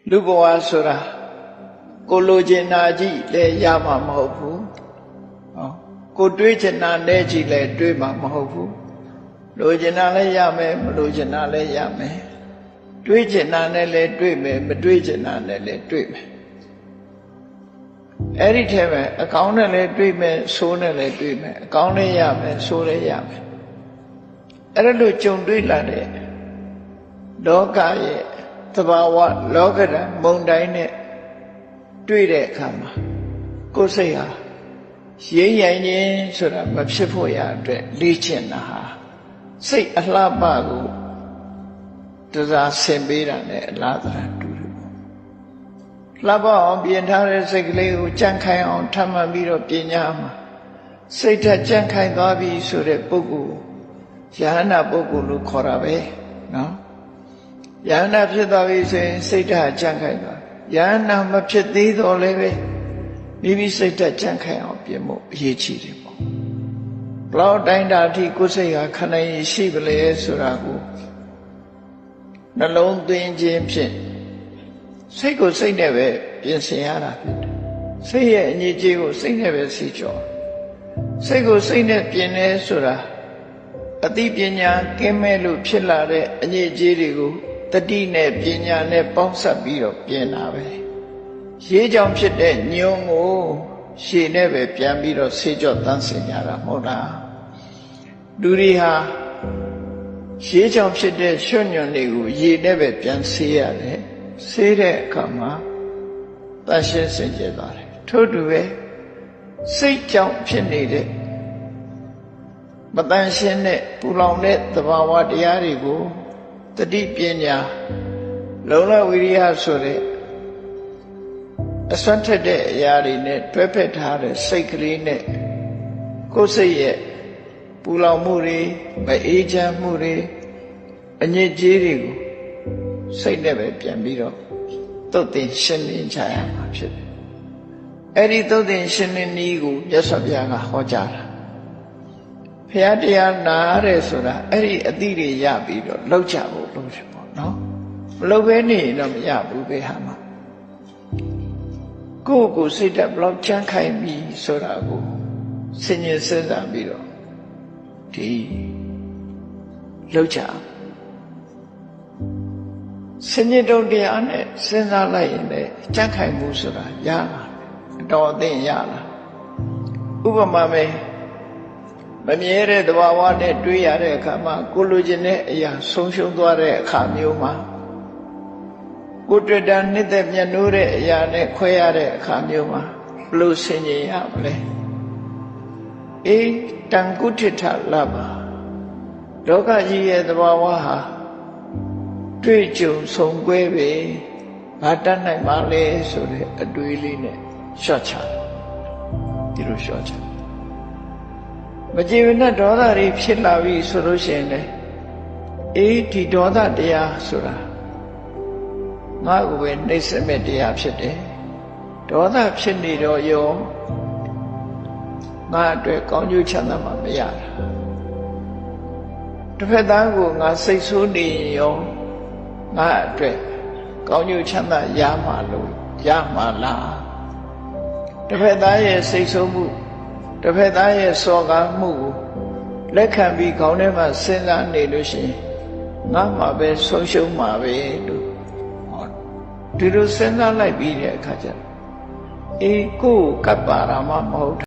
လူဘဝဆိုတာကိုလိုချင်တာကြီးလည်းရမှာမဟုတ်ဘူးကိုတွေးချင်တာနဲ့ကြီးလည်းတွေးမှာမဟုတ်ဘူးလိုချင်တာလည်းရမယ်မလိုချင်တာလည်းရမယ်တွေးချင်တာနဲ့လည်းတွေးမယ်မတွေးချင်တာနဲ့လည်းတွေးမယ်အဲ့ဒီထဲမှာအကောင်းနဲ့လည်းတွေးမယ်ဆိုးနဲ့လည်းတွေးမယ်အကောင်းလည်းရမယ်ဆိုးလည်းရမယ်အဲ့ဒါလို့ကြုံတွေ့လာတဲ့လောကရဲ့သဘာဝလောကဓာတ်မုန်တိုင်းနဲ့တွေ့တဲ့အခါမှာကိုယ်စိတ်ဟာရိမ့်ရိုင်ခြင်းဆိုတာမဖြစ်ဖို့ရအတွက်လေ့ကျင့်တာဟာစိတ်အလှပကိုတစားဆင်ပေးတာနဲ့အလားတူတူပေါ့လှပအောင်ပြင်ထားတဲ့စိတ်ကလေးကိုကြံ့ခိုင်အောင်ထပ်မှန်ပြီးတော့ပညာမှာစိတ်ဓာတ်ကြံ့ခိုင်သွားပြီဆိုတဲ့ပုဂ္ဂိုလ်ယဟနာပုဂ္ဂိုလ်လို့ခေါ်တာပဲနော်ယဟနာဖြစ်သွားပြီဆိုရင်စိတ်ဓာတ်ကြံ့ခိုင်သွားယဟနာမဖြစ်သေးတော့လည်းပဲမိမိစိတ်ဓာတ်ကြံ့ခိုင်အောင်ပြင်ဖို့အရေးကြီးတယ်ပေါ့ဘလောက်တိုင်းတာအထိကိုယ်စိတ်ဟာခဏရင်ရှိပလေဆိုတာကိုနှလုံးသွင်းခြင်းဖြင့်စိတ်ကိုစိတ်နဲ့ပဲပြင်ဆင်ရတာဖြစ်တယ်စိတ်ရဲ့အငြိကြေးကိုစိတ်နဲ့ပဲစီကျော်စိတ်ကိုစိတ်နဲ့ပြင်နေဆိုတာအသိပညာကင်းမဲ့လို့ဖြစ်လာတဲ့အငြိကြေးတွေကိုတတိနဲ့ပညာနဲ့ပေါင်းစပ်ပြီးတော့ပြင်တာပဲရေးကြောင်ဖြစ်တဲ့ညုံကိုရှည်နဲ့ပဲပြန်ပြီးတော့ဆေးကြော့တန်းစင်ကြတာမဟုတ်လားလူတွေဟာရေးကြောင်ဖြစ်တဲ့ရွှွညွန့်တွေကိုရေနဲ့ပဲပြန်ဆေးရတယ်ဆေးတဲ့အခါမှာတန်ရှင်းစင်ကြယ်သွားတယ်ထို့တူပဲစိတ်ကြောင့်ဖြစ်နေတဲ့မတန်ရှင်းတဲ့ပူလောင်တဲ့သဘာဝတရားတွေကိုတတိပညာလုံလဝိရိယဆိုတဲ့အစွမ်းထက်တဲ့အရာတွေနဲ့တွဲဖက်ထားတဲ့စိတ်ကလေးနဲ့ကိုယ်စိတ်ရဲ့ပူလောင်မှုတွေမအေးချမ်းမှုတွေအညစ်အကြေးတွေကိုစိတ်နဲ့ပဲပြန်ပြီးတော့သုတ်သင်ရှင်းလင်းချရမှာဖြစ်တယ်။အဲ့ဒီသုတ်သင်ရှင်းလင်းနည်းကိုမြတ်စွာဘုရားကဟောကြားတာ။ဘုရားတရားနာရဲဆိုတာအဲ့ဒီအသိတွေရပြီးတော့လောက်ကြဖို့လုပ်တယ်ပေါ့နော်။မလုပ်ဘဲနေရင်တော့မရဘူးပဲဟာမှာကိုယ့်ကိုယ်စိတ်ဓာတ်ဘလောက်ကြမ်းခိုင်ပြီဆိုတာကိုစဉ်းကျင်စဉ်းစားပြီးတော့ဒီလောက်ကြစဉ်းကျင်တုံတရားနဲ့စဉ်းစားလိုက်ရင်လည်းကြမ်းခိုင်မှုဆိုတာရလာအတော်အသင့်ရလာဥပမာပဲမမြဲတဲ့သဘာဝနဲ့တွေးရတဲ့အခါမှာကိုလိုချင်တဲ့အရာဆုံးရှုံးသွားတဲ့အခါမျိုးမှာကိုတွေ့တာနှစ်သက်မြတ်နိုးတဲ့အရာနဲ့ခွဲရတဲ့အခါမျိုးမှာဘလို့ဆင်ခြင်ရမလဲအေးတန်ကုဋ္ဌထလပါလောကကြီးရဲ့သဘာဝဟာတွေ့ကြုံဆုံကွဲပဲဘာတတ်နိုင်ပါလဲဆိုတဲ့အတွေးလေးနဲ့ရှော့ချဒီလိုရှော့ချမကြည်ဝနဲ့ဒေါသတွေဖြစ်လာပြီဆိုလို့ရှိရင်လေအေးဒီဒေါသတရားဆိုတာငါ့ကိုပဲနှိမ့်ဆက်မဲ့တရားဖြစ်တယ်ဒေါသဖြစ်နေတော့ရောငါအတွက်ကောင်းကျိုးချမ်းသာမှမရတာတစ်ဖက်သားကိုငါစိတ်ဆိုးနေရောငါအတွက်ကောင်းကျိုးချမ်းသာရမှာလို့ရမှာလားတစ်ဖက်သားရဲ့စိတ်ဆိုးမှုတစ်ဖက်သားရဲ့စော်ကားမှုကိုလက်ခံပြီးခေါင်းထဲမှာစဉ်းစားနေလို့ရှိရင်ငါမှာပဲဆုံးရှုံးမှာပဲလို့ဒီလိုစဉ်းစားလိုက်ပြီးတဲ့အခါကျအေးကိုယ်ကပ်ပါတာမှမဟုတ်